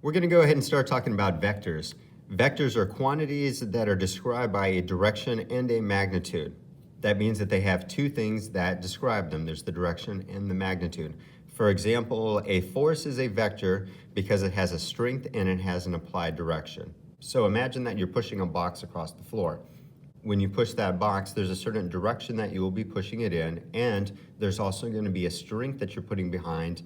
We're going to go ahead and start talking about vectors. Vectors are quantities that are described by a direction and a magnitude. That means that they have two things that describe them. There's the direction and the magnitude. For example, a force is a vector because it has a strength and it has an applied direction. So imagine that you're pushing a box across the floor. When you push that box, there's a certain direction that you will be pushing it in, and there's also going to be a strength that you're putting behind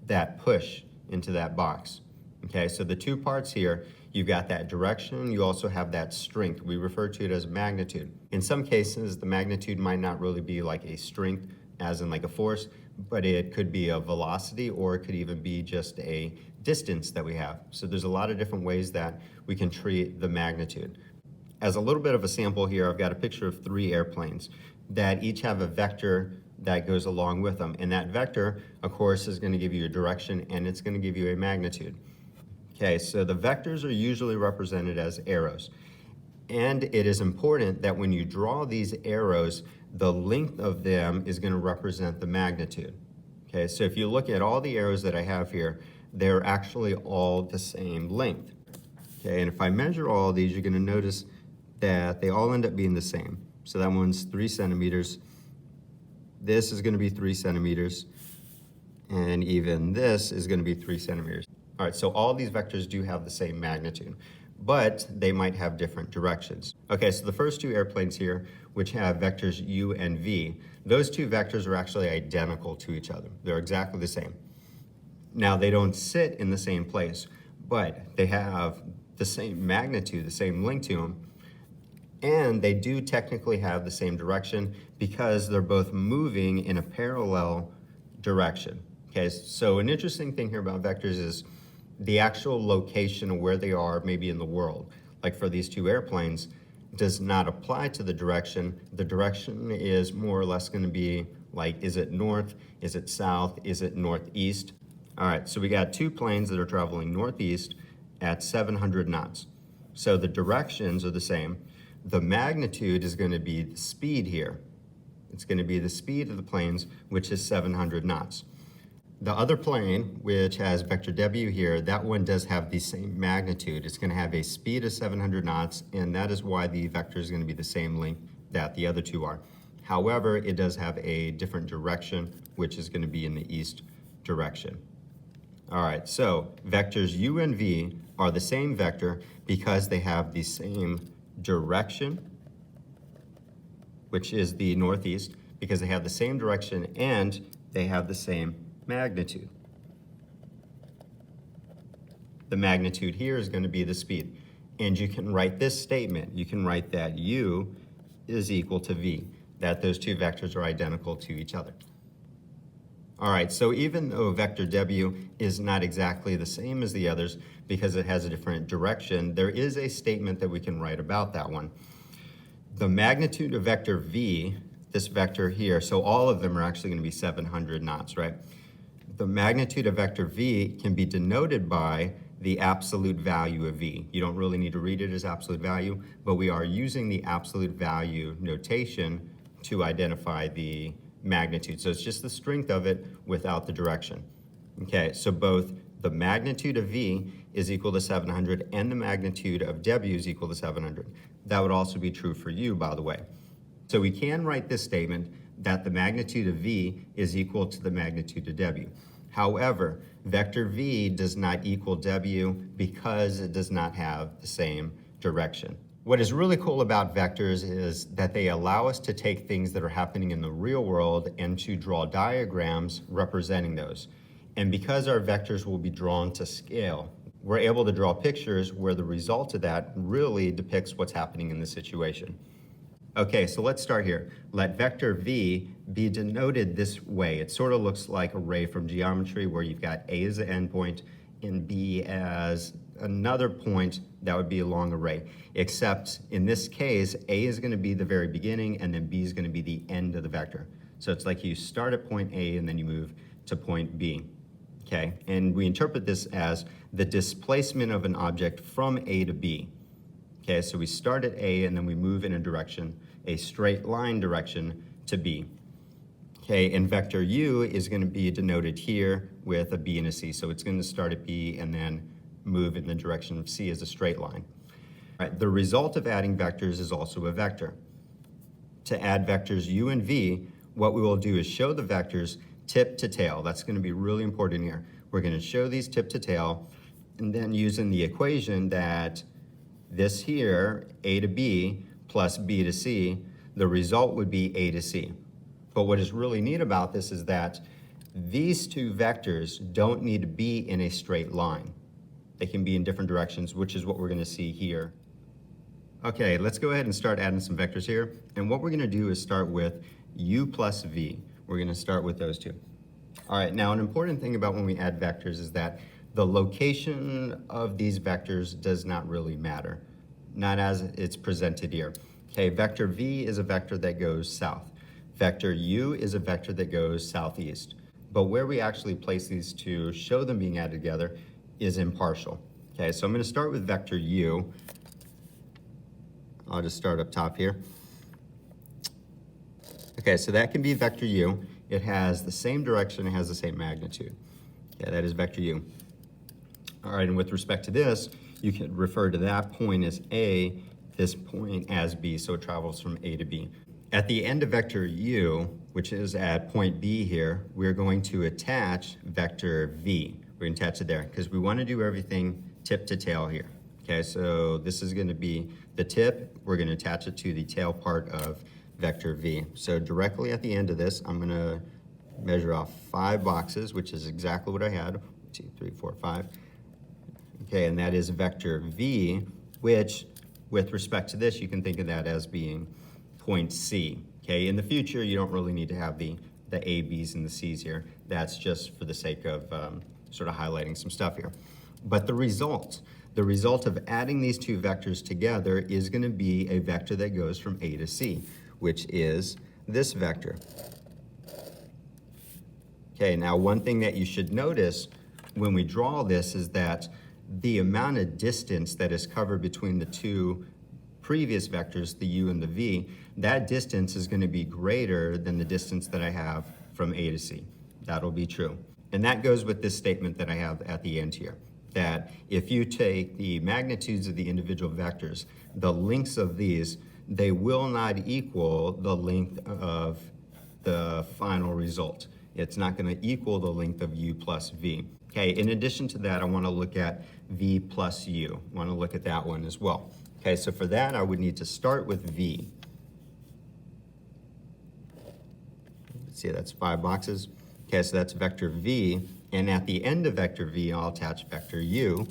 that push into that box. Okay, so the two parts here, you've got that direction, you also have that strength. We refer to it as magnitude. In some cases, the magnitude might not really be like a strength, as in like a force, but it could be a velocity, or it could even be just a distance that we have. So there's a lot of different ways that we can treat the magnitude. As a little bit of a sample here, I've got a picture of 3 airplanes that each have a vector that goes along with them. And that vector, of course, is going to give you a direction and it's going to give you a magnitude. Okay, so the vectors are usually represented as arrows. And it is important that when you draw these arrows, the length of them is going to represent the magnitude. Okay, so if you look at all the arrows that I have here, they're actually all the same length. Okay, and if I measure all of these, you're going to notice that they all end up being the same. So that one's 3 centimeters. This is going to be 3 centimeters. And even this is going to be 3 centimeters. All right, so all these vectors do have the same magnitude, but they might have different directions. Okay, so the first 2 airplanes here, which have vectors u and v, those 2 vectors are actually identical to each other. They're exactly the same. Now, they don't sit in the same place, but they have the same magnitude, the same length to them, and they do technically have the same direction because they're both moving in a parallel direction. Okay, so an interesting thing here about vectors is the actual location of where they are maybe in the world. Like for these 2 airplanes, does not apply to the direction. The direction is more or less going to be like, is it north, is it south, is it northeast? All right, so we got 2 planes that are traveling northeast at 700 knots. So the directions are the same. The magnitude is going to be the speed here. It's going to be the speed of the planes, which is 700 knots. The other plane, which has vector W here, that one does have the same magnitude. It's going to have a speed of 700 knots, and that is why the vector is going to be the same length that the other 2 are. However, it does have a different direction, which is going to be in the east direction. All right, so vectors u and v are the same vector because they have the same direction, which is the northeast, because they have the same direction and they have the same magnitude. The magnitude here is going to be the speed. And you can write this statement. You can write that u is equal to v, that those 2 vectors are identical to each other. All right, so even though vector w is not exactly the same as the others because it has a different direction, there is a statement that we can write about that one. The magnitude of vector v, this vector here, so all of them are actually going to be 700 knots, right? The magnitude of vector v can be denoted by the absolute value of v. You don't really need to read it as absolute value, but we are using the absolute value notation to identify the magnitude. So it's just the strength of it without the direction. Okay, so both the magnitude of v is equal to 700 and the magnitude of w is equal to 700. That would also be true for u, by the way. So we can write this statement that the magnitude of v is equal to the magnitude of w. However, vector v does not equal w because it does not have the same direction. What is really cool about vectors is that they allow us to take things that are happening in the real world and to draw diagrams representing those. And because our vectors will be drawn to scale, we're able to draw pictures where the result of that really depicts what's happening in the situation. Okay, so let's start here. Let vector v be denoted this way. It sort of looks like a ray from geometry where you've got a as the endpoint and b as another point that would be along a ray, except in this case, a is going to be the very beginning and then b is going to be the end of the vector. So it's like you start at point A and then you move to point B. Okay, and we interpret this as the displacement of an object from A to B. Okay, so we start at A and then we move in a direction, a straight line direction to B. Okay, and vector u is going to be denoted here with a b and a c. So it's going to start at B and then move in the direction of C as a straight line. All right, the result of adding vectors is also a vector. To add vectors u and v, what we will do is show the vectors tip to tail. That's going to be really important here. We're going to show these tip to tail, and then using the equation that this here, a to b plus b to c, the result would be a to c. But what is really neat about this is that these two vectors don't need to be in a straight line. They can be in different directions, which is what we're going to see here. Okay, let's go ahead and start adding some vectors here. And what we're going to do is start with u plus v. We're going to start with those two. All right, now an important thing about when we add vectors is that the location of these vectors does not really matter, not as it's presented here. Okay, vector v is a vector that goes south. Vector u is a vector that goes southeast. But where we actually place these to show them being added together is in partial. Okay, so I'm going to start with vector u. I'll just start up top here. Okay, so that can be vector u. It has the same direction, it has the same magnitude. Okay, that is vector u. All right, and with respect to this, you can refer to that point as A, this point as B, so it travels from A to B. At the end of vector u, which is at point B here, we're going to attach vector v. We're going to attach it there because we want to do everything tip to tail here. Okay, so this is going to be the tip. We're going to attach it to the tail part of vector v. So directly at the end of this, I'm going to measure off 5 boxes, which is exactly what I had. 2, 3, 4, 5. Okay, and that is vector v, which with respect to this, you can think of that as being point C. Okay, in the future, you don't really need to have the A, B's, and the C's here. That's just for the sake of sort of highlighting some stuff here. But the result of adding these two vectors together is going to be a vector that goes from A to C, which is this vector. Okay, now one thing that you should notice when we draw this is that the amount of distance that is covered between the two previous vectors, the u and the v, that distance is going to be greater than the distance that I have from A to C. That'll be true. And that goes with this statement that I have at the end here, that if you take the magnitudes of the individual vectors, the lengths of these, they will not equal the length of the final result. It's not going to equal the length of u plus v. Okay, in addition to that, I want to look at v plus u. I want to look at that one as well. Okay, so for that, I would need to start with v. Let's see, that's 5 boxes. Okay, so that's vector v. And at the end of vector v, I'll attach vector u,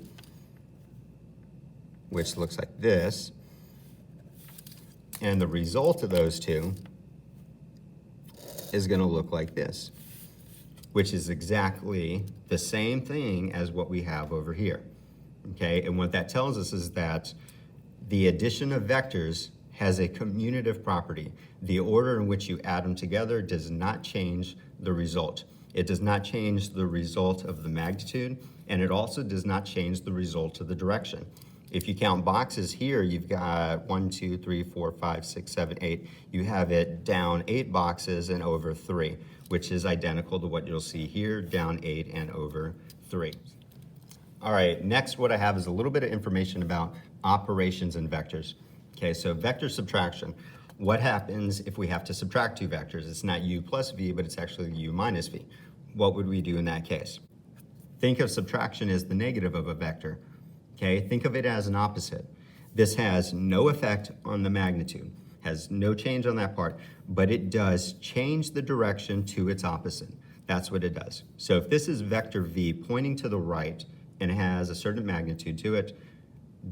which looks like this. And the result of those two is going to look like this, which is exactly the same thing as what we have over here. Okay, and what that tells us is that the addition of vectors has a commutative property. The order in which you add them together does not change the result. It does not change the result of the magnitude, and it also does not change the result of the direction. If you count boxes here, you've got 1, 2, 3, 4, 5, 6, 7, 8. You have it down 8 boxes and over 3, which is identical to what you'll see here, down 8 and over 3. All right, next what I have is a little bit of information about operations and vectors. Okay, so vector subtraction. What happens if we have to subtract two vectors? It's not u plus v, but it's actually u minus v. What would we do in that case? Think of subtraction as the negative of a vector. Okay, think of it as an opposite. This has no effect on the magnitude, has no change on that part, but it does change the direction to its opposite. That's what it does. So if this is vector v pointing to the right and has a certain magnitude to it,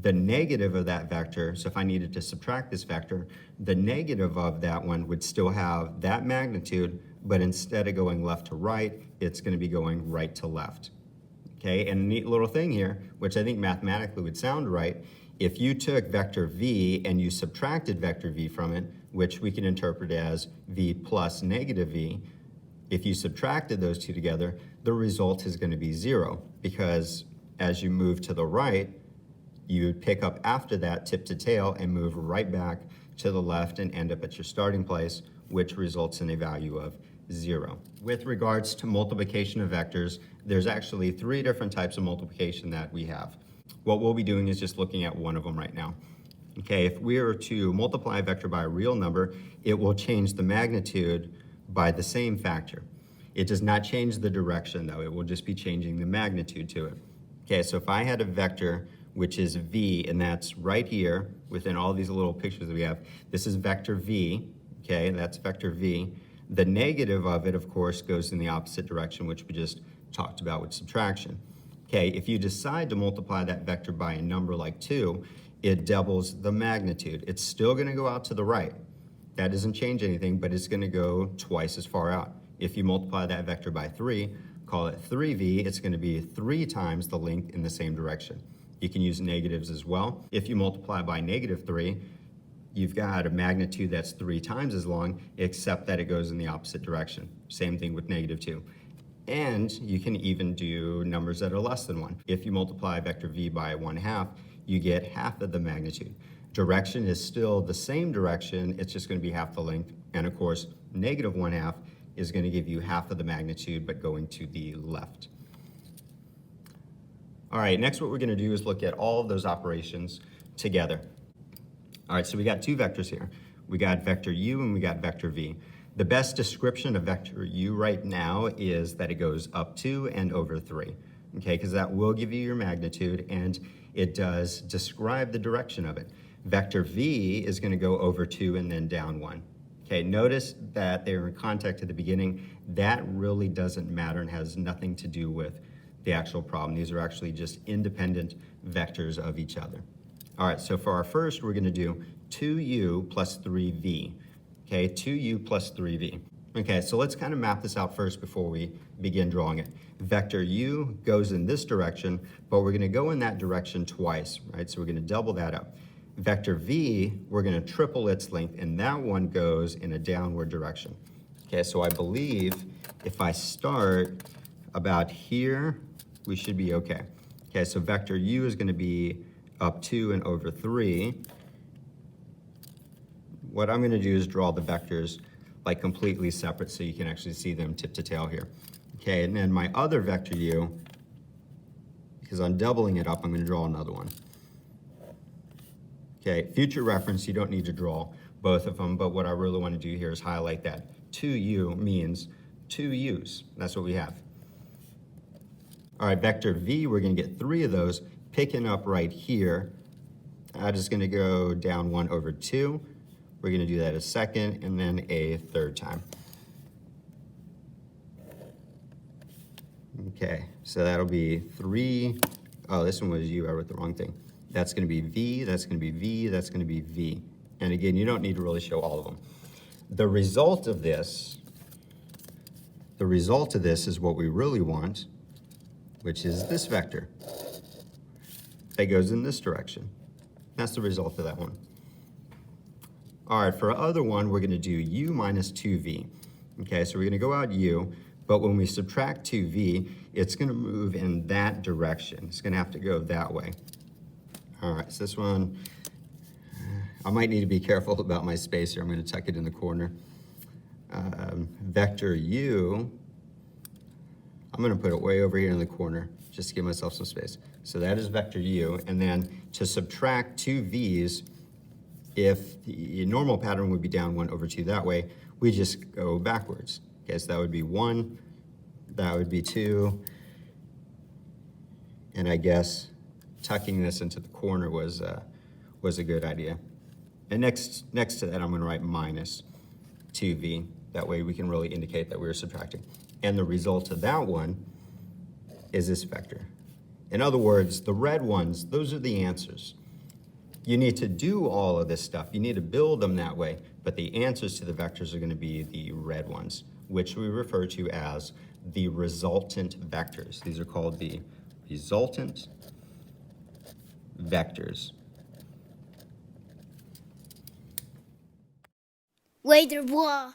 the negative of that vector, so if I needed to subtract this vector, the negative of that one would still have that magnitude, but instead of going left to right, it's going to be going right to left. Okay, and a neat little thing here, which I think mathematically would sound right, if you took vector v and you subtracted vector v from it, which we can interpret as v plus negative v, if you subtracted those two together, the result is going to be 0, because as you move to the right, you would pick up after that tip to tail and move right back to the left and end up at your starting place, which results in a value of 0. With regards to multiplication of vectors, there's actually 3 different types of multiplication that we have. What we'll be doing is just looking at one of them right now. Okay, if we were to multiply a vector by a real number, it will change the magnitude by the same factor. It does not change the direction though, it will just be changing the magnitude to it. Okay, so if I had a vector which is v, and that's right here within all these little pictures that we have, this is vector v, okay, that's vector v. The negative of it, of course, goes in the opposite direction, which we just talked about with subtraction. Okay, if you decide to multiply that vector by a number like 2, it doubles the magnitude. It's still going to go out to the right. That doesn't change anything, but it's going to go twice as far out. If you multiply that vector by 3, call it 3v, it's going to be 3 times the length in the same direction. You can use negatives as well. If you multiply by -3, you've got a magnitude that's 3 times as long, except that it goes in the opposite direction. Same thing with -2. And you can even do numbers that are less than 1. If you multiply vector v by 1/2, you get half of the magnitude. Direction is still the same direction, it's just going to be half the length. And of course, -1/2 is going to give you half of the magnitude, but going to the left. All right, next what we're going to do is look at all of those operations together. All right, so we got two vectors here. We got vector u and we got vector v. The best description of vector u right now is that it goes up 2 and over 3, okay, because that will give you your magnitude and it does describe the direction of it. Vector v is going to go over 2 and then down 1. Okay, notice that they're in contact at the beginning. That really doesn't matter and has nothing to do with the actual problem. These are actually just independent vectors of each other. All right, so for our first, we're going to do 2u plus 3v. Okay, 2u plus 3v. Okay, so let's kind of map this out first before we begin drawing it. Vector u goes in this direction, but we're going to go in that direction twice, right? So we're going to double that up. Vector v, we're going to triple its length, and that one goes in a downward direction. Okay, so I believe if I start about here, we should be okay. Okay, so vector u is going to be up 2 and over 3. What I'm going to do is draw the vectors like completely separate so you can actually see them tip to tail here. Okay, and then my other vector u, because I'm doubling it up, I'm going to draw another one. Okay, future reference, you don't need to draw both of them, but what I really want to do here is highlight that 2u means 2 u's. That's what we have. All right, vector v, we're going to get 3 of those, picking up right here. I'm just going to go down 1 over 2. We're going to do that a second and then a third time. Okay, so that'll be 3. Oh, this one was u, I wrote the wrong thing. That's going to be v, that's going to be v, that's going to be v. And again, you don't need to really show all of them. The result of this is what we really want, which is this vector that goes in this direction. That's the result of that one. All right, for our other one, we're going to do u minus 2v. Okay, so we're going to go out u, but when we subtract 2v, it's going to move in that direction. It's going to have to go that way. All right, so this one, I might need to be careful about my space here. I'm going to tuck it in the corner. Vector u, I'm going to put it way over here in the corner just to give myself some space. So that is vector u, and then to subtract 2 v's, if the normal pattern would be down 1 over 2 that way, we just go backwards. Okay, so that would be 1, that would be 2, and I guess tucking this into the corner was a good idea. And next to that, I'm going to write minus 2v. That way we can really indicate that we're subtracting. And the result of that one is this vector. In other words, the red ones, those are the answers. You need to do all of this stuff. You need to build them that way, but the answers to the vectors are going to be the red ones, which we refer to as the resultant vectors. These are called the resultant vectors. Later, blah.